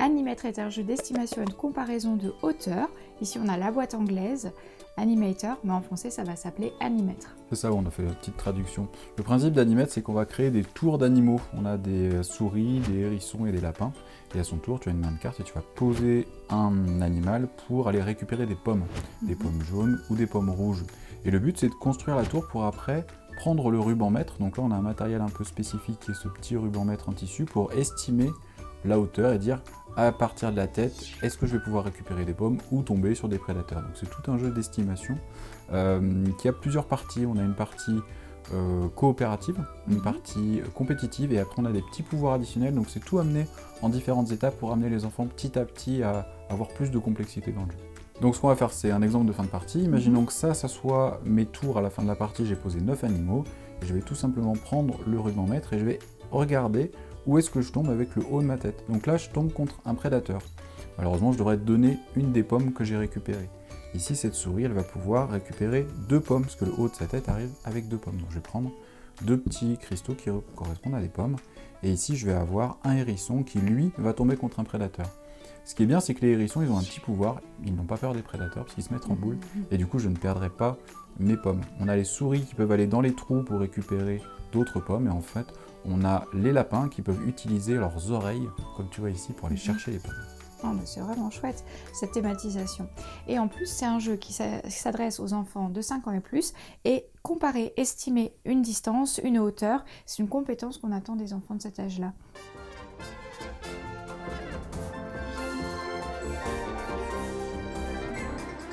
Animètre est un jeu d'estimation et de comparaison de hauteur. Ici, on a la boîte anglaise, Animator, mais en français, ça va s'appeler Animètre. C'est ça, on a fait la petite traduction. Le principe d'Animètre, c'est qu'on va créer des tours d'animaux. On a des souris, des hérissons et des lapins. Et à son tour, tu as une main de carte et tu vas poser un animal pour aller récupérer des pommes. Des pommes jaunes ou des pommes rouges. Et le but, c'est de construire la tour pour après prendre le ruban mètre. Donc là, on a un matériel un peu spécifique qui est ce petit ruban mètre en tissu pour estimer la hauteur et dire à partir de la tête, est-ce que je vais pouvoir récupérer des pommes ou tomber sur des prédateurs. Donc c'est tout un jeu d'estimation qui a plusieurs parties. On a une partie coopérative, une partie compétitive et après on a des petits pouvoirs additionnels. Donc c'est tout amené en différentes étapes pour amener les enfants petit à petit à avoir plus de complexité dans le jeu. Donc ce qu'on va faire, c'est un exemple de fin de partie. Imaginons que ça soit mes tours à la fin de la partie, j'ai posé 9 animaux. Et je vais tout simplement prendre le ruban mètre et je vais regarder où est-ce que je tombe avec le haut de ma tête. Donc là, je tombe contre un prédateur. Malheureusement, je devrais donner une des pommes que j'ai récupérées. Ici, cette souris, elle va pouvoir récupérer 2 pommes, parce que le haut de sa tête arrive avec 2 pommes. Donc je vais prendre 2 petits cristaux qui correspondent à des pommes. Et ici, je vais avoir un hérisson qui, lui, va tomber contre un prédateur. Ce qui est bien, c'est que les hérissons, ils ont un petit pouvoir. Ils n'ont pas peur des prédateurs, parce qu'ils se mettent en boule. Et du coup, je ne perdrai pas mes pommes. On a les souris qui peuvent aller dans les trous pour récupérer d'autres pommes. Et en fait, on a les lapins qui peuvent utiliser leurs oreilles, comme tu vois ici, pour aller chercher les pommes. Oh, c'est vraiment chouette, cette thématisation. Et en plus, c'est un jeu qui s'adresse aux enfants de 5 ans et plus. Et comparer, estimer une distance, une hauteur, c'est une compétence qu'on attend des enfants de cet âge-là.